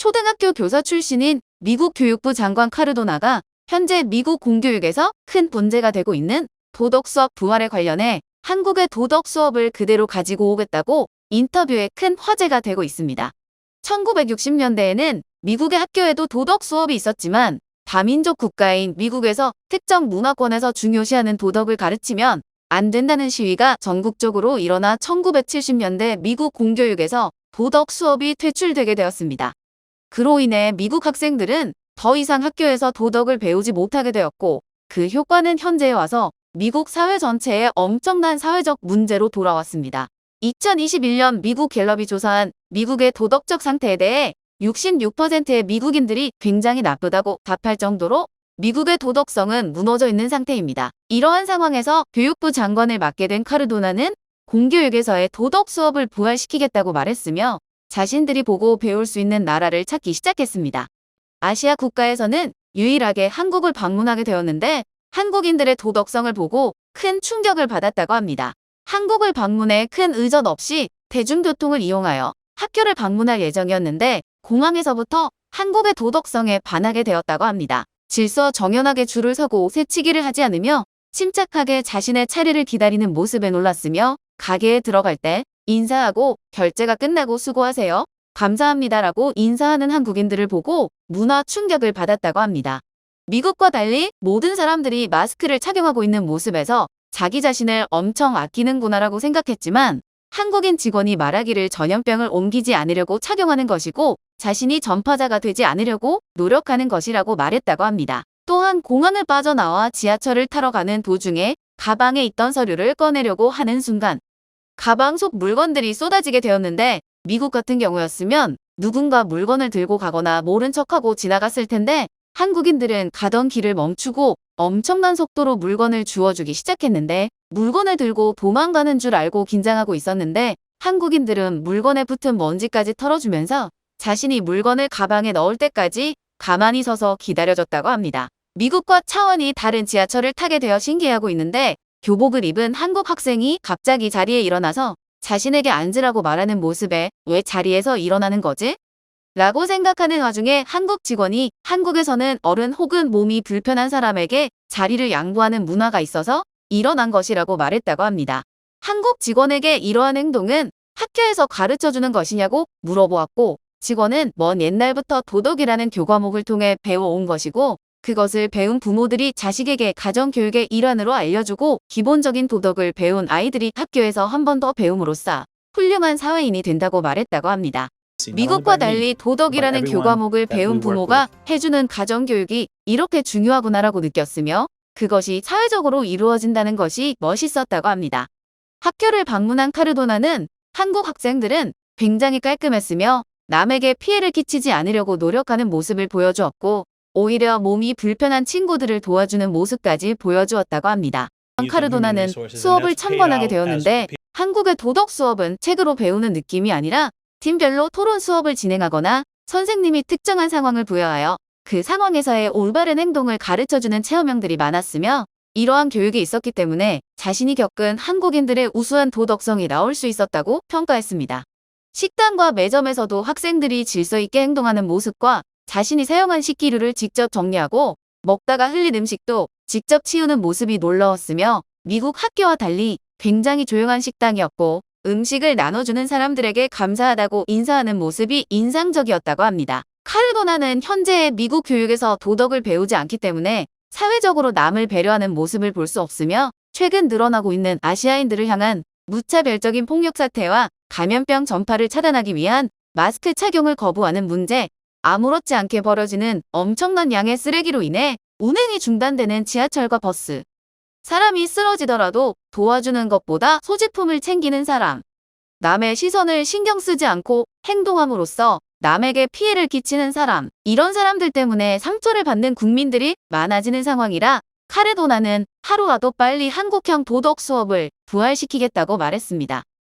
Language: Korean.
초등학교 교사 출신인 미국 교육부 장관 카르도나가 현재 미국 공교육에서 큰 문제가 되고 있는 도덕 수업 부활에 관련해 한국의 도덕 수업을 그대로 가지고 오겠다고 인터뷰에 큰 화제가 되고 있습니다. 1960년대에는 미국의 학교에도 도덕 수업이 있었지만 다민족 국가인 미국에서 특정 문화권에서 중요시하는 도덕을 가르치면 안 된다는 시위가 전국적으로 일어나 1970년대 미국 공교육에서 도덕 수업이 퇴출되게 되었습니다. 그로 인해 미국 학생들은 더 이상 학교에서 도덕을 배우지 못하게 되었고 그 효과는 현재에 와서 미국 사회 전체에 엄청난 사회적 문제로 돌아왔습니다. 2021년 미국 갤럽이 조사한 미국의 도덕적 상태에 대해 66%의 미국인들이 굉장히 나쁘다고 답할 정도로 미국의 도덕성은 무너져 있는 상태입니다. 이러한 상황에서 교육부 장관을 맡게 된 카르도나는 공교육에서의 도덕 수업을 부활시키겠다고 말했으며 자신들이 보고 배울 수 있는 나라를 찾기 시작했습니다. 아시아 국가에서는 유일하게 한국을 방문하게 되었는데 한국인들의 도덕성을 보고 큰 충격을 받았다고 합니다. 한국을 방문해 큰 의전 없이 대중교통을 이용하여 학교를 방문할 예정이었는데 공항에서부터 한국의 도덕성에 반하게 되었다고 합니다. 질서 정연하게 줄을 서고 새치기를 하지 않으며 침착하게 자신의 차례를 기다리는 모습에 놀랐으며 가게에 들어갈 때 인사하고 결제가 끝나고 수고하세요. 감사합니다라고 인사하는 한국인들을 보고 문화 충격을 받았다고 합니다. 미국과 달리 모든 사람들이 마스크를 착용하고 있는 모습에서 자기 자신을 엄청 아끼는구나라고 생각했지만 한국인 직원이 말하기를 전염병을 옮기지 않으려고 착용하는 것이고 자신이 전파자가 되지 않으려고 노력하는 것이라고 말했다고 합니다. 또한 공항을 빠져나와 지하철을 타러 가는 도중에 가방에 있던 서류를 꺼내려고 하는 순간 가방 속 물건들이 쏟아지게 되었는데 미국 같은 경우였으면 누군가 물건을 들고 가거나 모른 척하고 지나갔을 텐데 한국인들은 가던 길을 멈추고 엄청난 속도로 물건을 주워주기 시작했는데 물건을 들고 도망가는 줄 알고 긴장하고 있었는데 한국인들은 물건에 붙은 먼지까지 털어주면서 자신이 물건을 가방에 넣을 때까지 가만히 서서 기다려줬다고 합니다. 미국과 차원이 다른 지하철을 타게 되어 신기해하고 있는데 교복을 입은 한국 학생이 갑자기 자리에 일어나서 자신에게 앉으라고 말하는 모습에 왜 자리에서 일어나는 거지? 라고 생각하는 와중에 한국 직원이 한국에서는 어른 혹은 몸이 불편한 사람에게 자리를 양보하는 문화가 있어서 일어난 것이라고 말했다고 합니다. 한국 직원에게 이러한 행동은 학교에서 가르쳐주는 것이냐고 물어보았고 직원은 먼 옛날부터 도덕이라는 교과목을 통해 배워온 것이고 그것을 배운 부모들이 자식에게 가정교육의 일환으로 알려주고 기본적인 도덕을 배운 아이들이 학교에서 한 번 더 배움으로써 훌륭한 사회인이 된다고 말했다고 합니다. 미국과 달리 도덕이라는 교과목을 배운 부모가 해주는 가정교육이 이렇게 중요하구나라고 느꼈으며 그것이 사회적으로 이루어진다는 것이 멋있었다고 합니다. 학교를 방문한 카르도나는 한국 학생들은 굉장히 깔끔했으며 남에게 피해를 끼치지 않으려고 노력하는 모습을 보여주었고 오히려 몸이 불편한 친구들을 도와주는 모습까지 보여주었다고 합니다. 카르도나는 수업을 참관하게 되었는데 한국의 도덕 수업은 책으로 배우는 느낌이 아니라 팀별로 토론 수업을 진행하거나 선생님이 특정한 상황을 부여하여 그 상황에서의 올바른 행동을 가르쳐주는 체험형들이 많았으며 이러한 교육이 있었기 때문에 자신이 겪은 한국인들의 우수한 도덕성이 나올 수 있었다고 평가했습니다. 식당과 매점에서도 학생들이 질서 있게 행동하는 모습과 자신이 사용한 식기류를 직접 정리하고 먹다가 흘린 음식도 직접 치우는 모습이 놀라웠으며 미국 학교와 달리 굉장히 조용한 식당이었고 음식을 나눠주는 사람들에게 감사하다고 인사하는 모습이 인상적이었다고 합니다. 카르도나는 현재의 미국 교육에서 도덕을 배우지 않기 때문에 사회적으로 남을 배려하는 모습을 볼 수 없으며 최근 늘어나고 있는 아시아인들을 향한 무차별적인 폭력 사태와 감염병 전파를 차단하기 위한 마스크 착용을 거부하는 문제, 아무렇지 않게 버려지는 엄청난 양의 쓰레기로 인해 운행이 중단되는 지하철과 버스, 사람이 쓰러지더라도 도와주는 것보다 소지품을 챙기는 사람, 남의 시선을 신경 쓰지 않고 행동함으로써 남에게 피해를 끼치는 사람, 이런 사람들 때문에 상처를 받는 국민들이 많아지는 상황이라 카르도나는 하루라도 빨리 한국형 도덕 수업을 부활시키겠다고 말했습니다.